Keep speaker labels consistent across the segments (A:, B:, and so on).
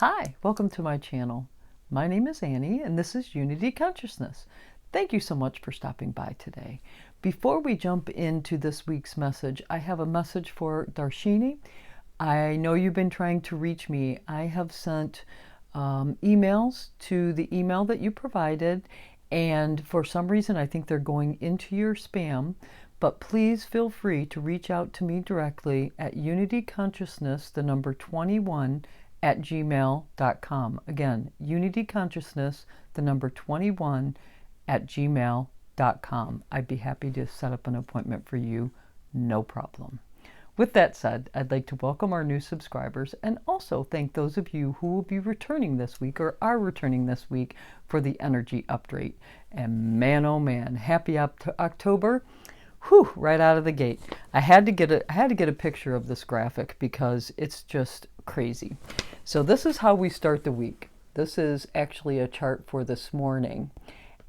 A: Hi, welcome to my channel. My name is Annie and this is Unity Consciousness. Thank you so much for stopping by today. Before we jump into this week's message, I have a message for Darshini. I know you've been trying to reach me. I have sent emails to the email that you provided, and for some reason I think they're going into your spam. But please feel free to reach out to me directly at unityconsciousness, the number 21, at gmail.com. Again, unityconsciousness, the number 21, at gmail.com. I'd be happy to set up an appointment for you, no problem. With that said, I'd like to welcome our new subscribers and also thank those of you who will be returning this week or are returning this week for the energy update. And man, oh man, happy October. Whew, right out of the gate. I had to get a picture of this graphic because it's just crazy. So this is how we start the week. This is actually a chart for this morning.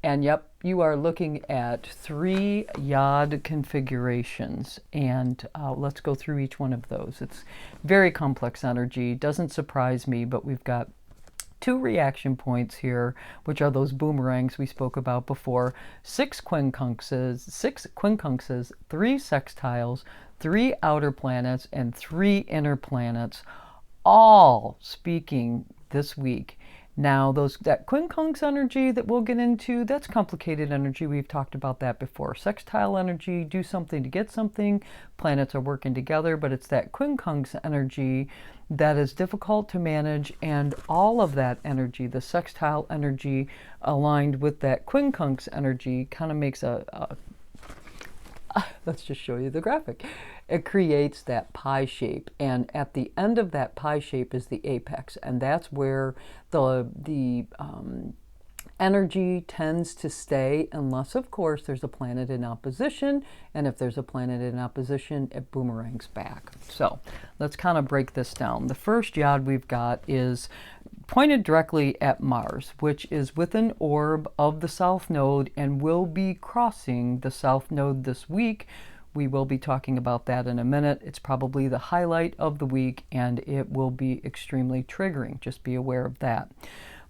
A: And yep, you are looking at 3 yod configurations. And let's go through each one of those. It's very complex energy. Doesn't surprise me, but we've got 2 reaction points here, which are those boomerangs we spoke about before, 6 quincunxes, 3 sextiles, 3 outer planets, and 3 inner planets, all speaking this week. Now, that quincunx energy that we'll get into, that's complicated energy. We've talked about that before. Sextile energy, do something to get something. Planets are working together, but it's that quincunx energy that is difficult to manage, and all of that energy, the sextile energy aligned with that quincunx energy, kind of makes let's just show you the graphic. It creates that pie shape, and at the end of that pie shape is the apex, and that's where the energy tends to stay, unless of course there's a planet in opposition, and if there's a planet in opposition, it boomerangs back. So let's kind of break this down. The first yod we've got is pointed directly at Mars, which is with an orb of the south node and will be crossing the south node this week. We will be talking about that in a minute. It's probably the highlight of the week, and it will be extremely triggering. Just be aware of that.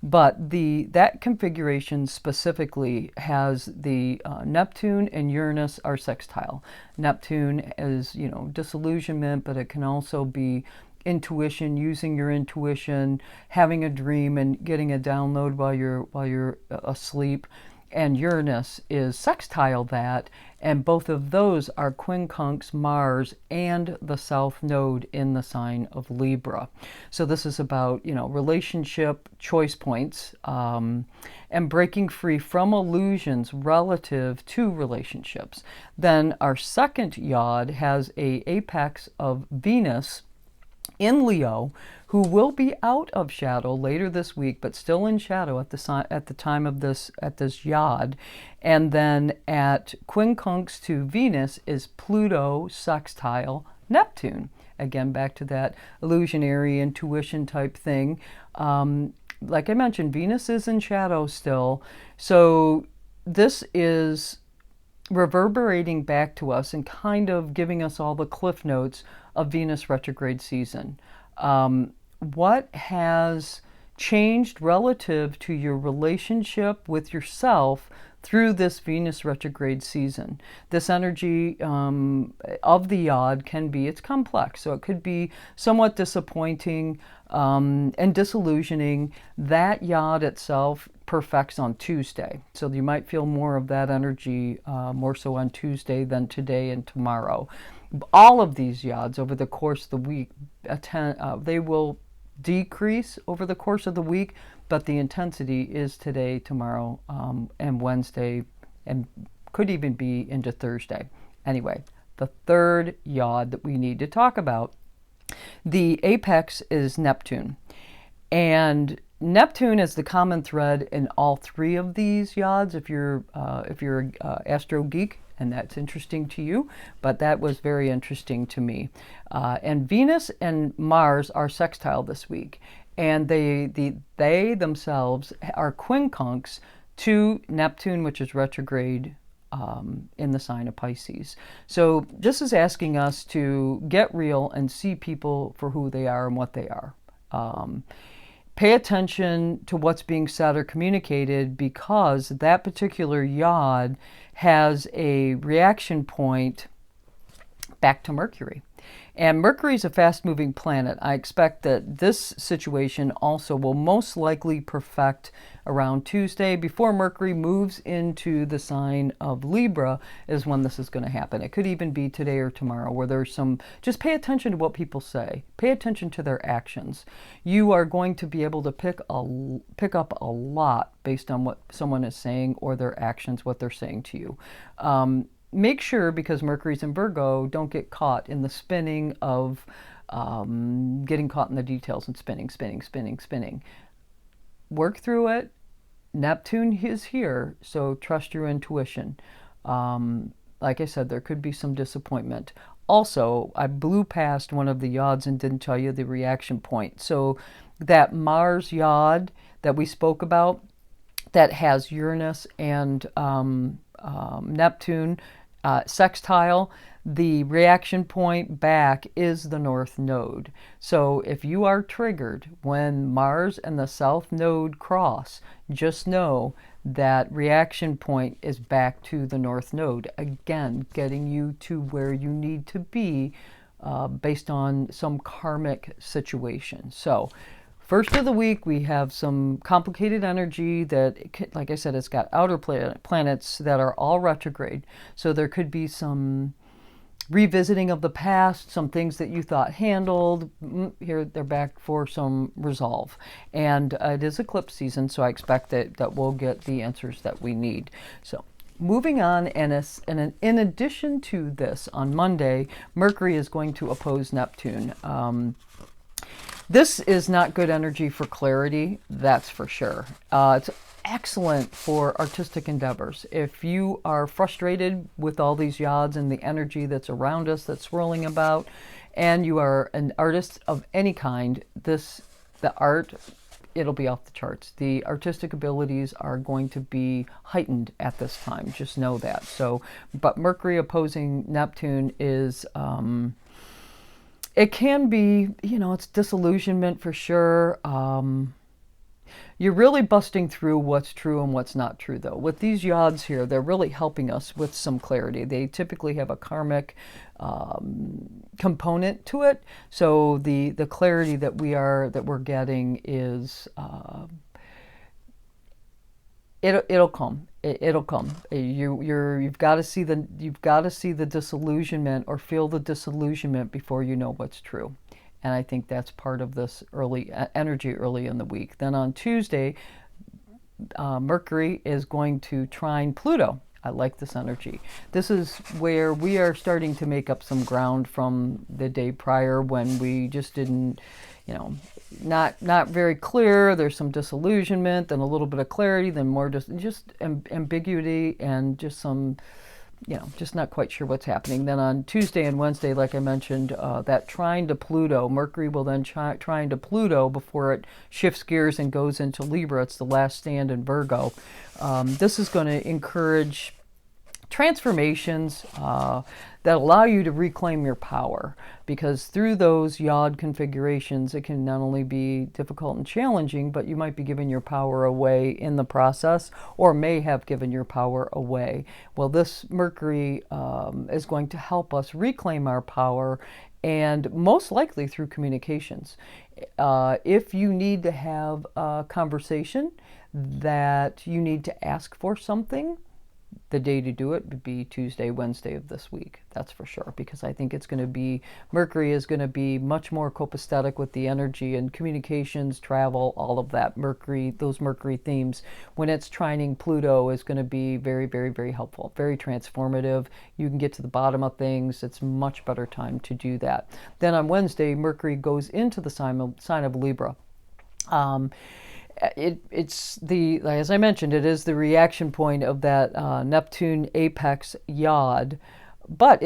A: But that configuration specifically has the Neptune and Uranus are sextile. Neptune is, disillusionment, but it can also be intuition, using your intuition, having a dream and getting a download while you're asleep. And Uranus is sextile that, and both of those are quincunx Mars and the south node in the sign of Libra. So this is about, relationship choice points, and breaking free from illusions relative to relationships. Then our second yod has an apex of Venus in Leo, who will be out of shadow later this week, but still in shadow at the time of this yod. And then at quincunx to Venus is Pluto sextile Neptune. Again, back to that illusionary intuition type thing. Like I mentioned, Venus is in shadow still, so this is reverberating back to us and kind of giving us all the cliff notes of Venus retrograde season. What has changed relative to your relationship with yourself through this Venus retrograde season? This energy of the yod it's complex, so it could be somewhat disappointing and disillusioning. That yod itself perfects on Tuesday, so you might feel more of that energy more so on Tuesday than today and tomorrow. All of these yods over the course of the week, they will decrease over the course of the week, but the intensity is today, tomorrow, and Wednesday, and could even be into Thursday. Anyway, the third yod that we need to talk about, the apex is Neptune. And Neptune is the common thread in all 3 of these yods if you're astro geek, and that's interesting to you, but that was very interesting to me. And Venus and Mars are sextile this week, and they themselves are quincunx to Neptune, which is retrograde in the sign of Pisces. So this is asking us to get real and see people for who they are and what they are. pay attention to what's being said or communicated, because that particular yod has a reaction point back to Mercury. And Mercury is a fast-moving planet. I expect that this situation also will most likely perfect around Tuesday. Before Mercury moves into the sign of Libra is when this is going to happen. It could even be today or tomorrow, where there's some, just pay attention to what people say. Pay attention to their actions. You are going to be able to pick up a lot based on what someone is saying or their actions, what they're saying to you. Make sure, because Mercury's in Virgo, don't get caught in the spinning of getting caught in the details and spinning. Work through it. Neptune is here, so trust your intuition. Like I said, there could be some disappointment. Also, I blew past one of the yods and didn't tell you the reaction point. So that Mars yod that we spoke about, that has Uranus and Neptune sextile, the reaction point back is the North Node. So if you are triggered when Mars and the South Node cross, just know that reaction point is back to the North Node. Again, getting you to where you need to be based on some karmic situation. So first of the week, we have some complicated energy that, like I said, it's got outer planets that are all retrograde. So there could be some revisiting of the past, some things that you thought handled. Here, they're back for some resolve. And it is eclipse season, so I expect that we'll get the answers that we need. So moving on, and in addition to this, on Monday, Mercury is going to oppose Neptune. This is not good energy for clarity, that's for sure. It's excellent for artistic endeavors. If you are frustrated with all these yods and the energy that's around us, that's swirling about, and you are an artist of any kind, the art, it'll be off the charts. The artistic abilities are going to be heightened at this time. Just know that. So, but Mercury opposing Neptune is... it can be, it's disillusionment for sure. You're really busting through what's true and what's not true, though. With these yods here, they're really helping us with some clarity. They typically have a karmic component to it. So the clarity that we're getting is it'll come. It'll come. You've got to see the disillusionment or feel the disillusionment before you know what's true. And I think that's part of this early energy early in the week. Then on Tuesday, Mercury is going to trine Pluto. I like this energy. This is where we are starting to make up some ground from the day prior when we just didn't, not very clear. There's some disillusionment, then a little bit of clarity, then more just ambiguity and just some, just not quite sure what's happening. Then on Tuesday and Wednesday, like I mentioned, that trine to Pluto, Mercury will then trine to Pluto before it shifts gears and goes into Libra. It's the last stand in Virgo. This is going to encourage transformations that allow you to reclaim your power, because through those yod configurations, it can not only be difficult and challenging, but you might be giving your power away in the process, or may have given your power away. Well, this Mercury is going to help us reclaim our power, and most likely through communications. If you need to have a conversation that you need to ask for something, the day to do it would be Tuesday, Wednesday of this week. That's for sure, because I think it's going to be, Mercury is going to be much more copacetic with the energy and communications, travel, all of that. Those Mercury themes, when it's trining Pluto, is going to be very, very, very helpful, very transformative. You can get to the bottom of things. It's a much better time to do that. Then on Wednesday, Mercury goes into the sign of Libra. It's as I mentioned, it is the reaction point of that Neptune apex yod. But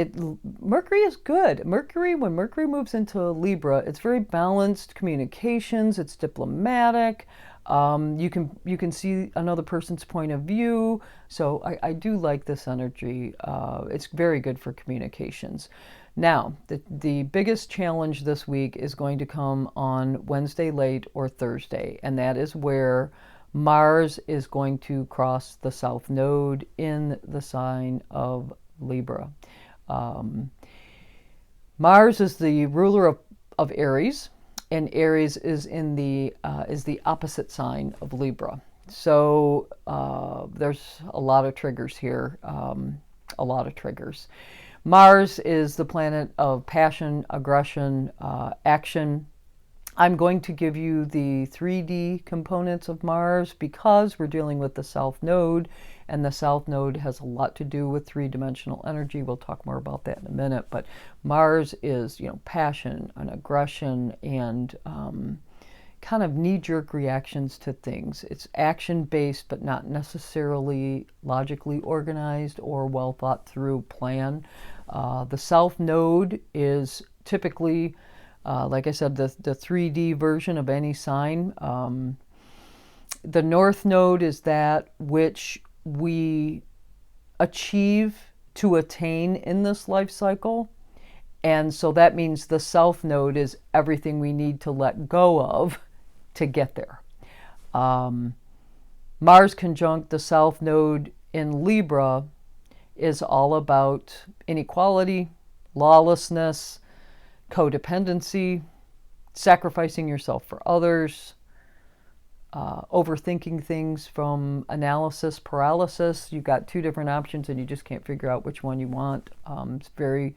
A: Mercury is good. When Mercury moves into Libra, it's very balanced communications. It's diplomatic. You can see another person's point of view. So I do like this energy. It's very good for communications. Now, the biggest challenge this week is going to come on Wednesday late or Thursday, and that is where Mars is going to cross the South Node in the sign of Libra. Mars is the ruler of Aries, and Aries is the opposite sign of Libra. So there's a lot of triggers here, a lot of triggers. Mars is the planet of passion, aggression, action. I'm going to give you the 3D components of Mars because we're dealing with the South Node, and the South Node has a lot to do with three-dimensional energy. We'll talk more about that in a minute, but Mars is, passion and aggression and kind of knee-jerk reactions to things. It's action-based, but not necessarily logically organized or well thought through plan. The South Node is typically, like I said, the 3D version of any sign. The North Node is that which we achieve to attain in this life cycle. And so that means the South Node is everything we need to let go of to get there. Mars conjunct the South Node in Libra is all about inequality, lawlessness, codependency, sacrificing yourself for others, overthinking things from analysis paralysis. You've got two different options and you just can't figure out which one you want. It's very...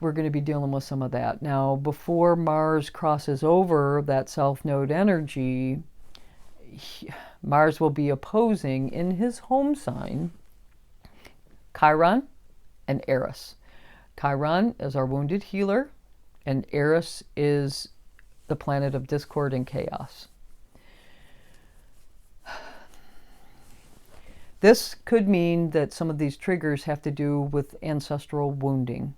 A: we're going to be dealing with some of that. Now, before Mars crosses over that South Node energy, Mars will be opposing in his home sign Chiron and Eris. Chiron is our wounded healer, and Eris is the planet of discord and chaos. This could mean that some of these triggers have to do with ancestral wounding.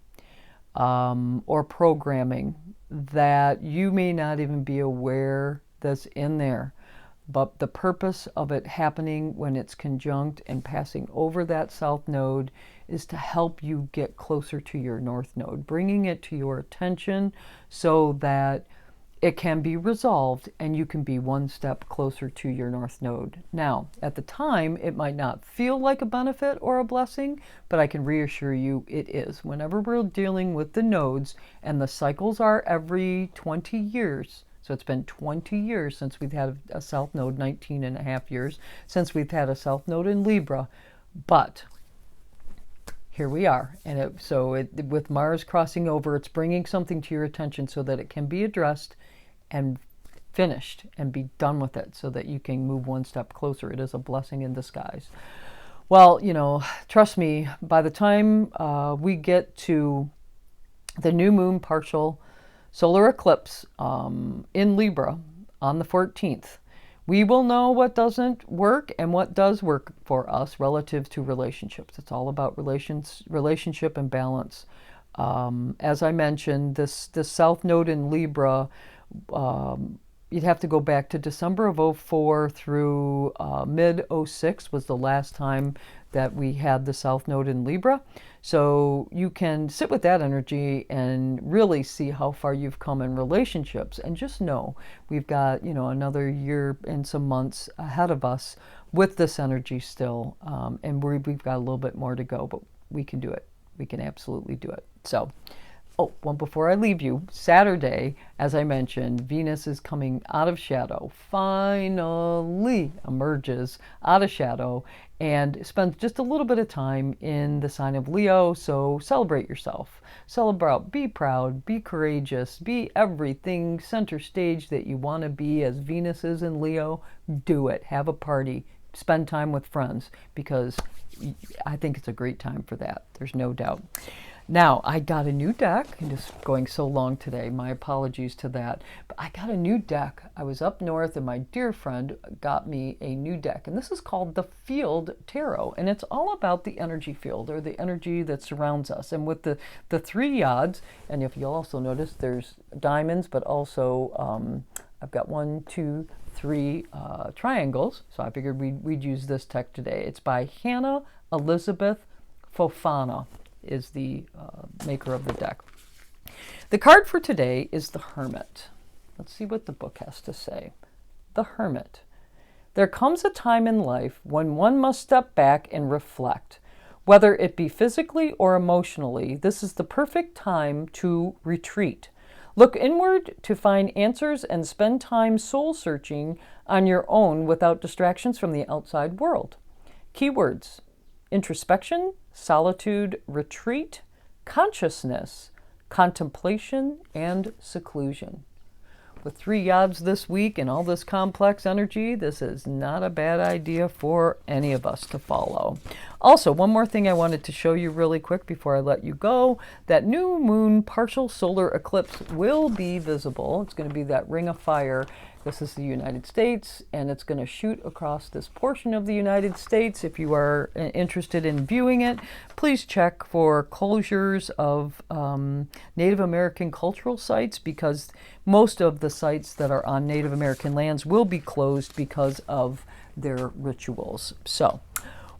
A: Or programming that you may not even be aware that's in there. But the purpose of it happening when it's conjunct and passing over that South Node is to help you get closer to your North Node, bringing it to your attention so that it can be resolved and you can be one step closer to your North Node. Now, at the time, it might not feel like a benefit or a blessing, but I can reassure you it is. Whenever we're dealing with the nodes, and the cycles are every 20 years, so it's been 20 years since we've had a South Node, 19 and a half years since we've had a South Node in Libra, but here we are. And with Mars crossing over, it's bringing something to your attention so that it can be addressed and finished and be done with it so that you can move one step closer. It is a blessing in disguise. Well, trust me, by the time we get to the new moon partial solar eclipse in Libra on the 14th, we will know what doesn't work and what does work for us relative to relationships. It's all about relationship and balance. As I mentioned, this South Node in Libra, you'd have to go back to December of 2004 through mid 2006 was the last time that we had the South Node in Libra. So you can sit with that energy and really see how far you've come in relationships. And just know we've got, another year and some months ahead of us with this energy still. And we've got a little bit more to go, but we can do it. We can absolutely do it. So, one before I leave you, Saturday, as I mentioned, Venus is coming out of shadow, finally emerges out of shadow and spends just a little bit of time in the sign of Leo. So celebrate yourself. Celebrate, be proud, be courageous, be everything center stage that you want to be as Venus is in Leo. Do it. Have a party. Spend time with friends because I think it's a great time for that. There's no doubt. Now, I got a new deck. I'm just going so long today. My apologies to that. But I got a new deck. I was up north and my dear friend got me a new deck. And this is called the Field Tarot. And it's all about the energy field or the energy that surrounds us. And with the three yods, and if you'll also notice, there's diamonds, but also I've got 1, 2, 3 triangles. So I figured we'd use this deck today. It's by Hannah Elizabeth Fofana. is the maker of the deck. The card for today is the Hermit. Let's see what the book has to say. The Hermit. There comes a time in life when one must step back and reflect. Whether it be physically or emotionally, this is the perfect time to retreat. Look inward to find answers and spend time soul searching on your own without distractions from the outside world. Keywords: introspection, solitude, retreat, consciousness, contemplation, and seclusion. With 3 yods this week and all this complex energy, this is not a bad idea for any of us to follow. Also, one more thing I wanted to show you really quick before I let you go. That new moon partial solar eclipse will be visible. It's going to be that ring of fire. This is the United States, and it's going to shoot across this portion of the United States. If you are interested in viewing it, please check for closures of Native American cultural sites, because most of the sites that are on Native American lands will be closed because of their rituals. So,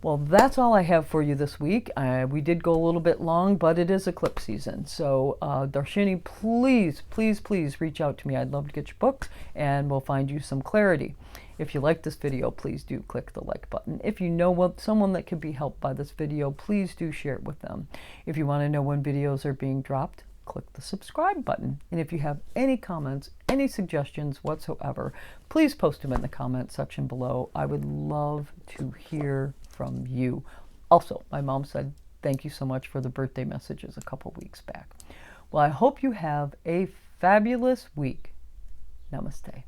A: well, that's all I have for you this week. We did go a little bit long, but it is eclipse season. So, Darshini, please, please, please reach out to me. I'd love to get your books, and we'll find you some clarity. If you like this video, please do click the like button. If you know someone that could be helped by this video, please do share it with them. If you want to know when videos are being dropped, click the subscribe button. And if you have any comments, any suggestions whatsoever, please post them in the comment section below. I would love to hear from you. Also, my mom said thank you so much for the birthday messages a couple weeks back. Well, I hope you have a fabulous week. Namaste.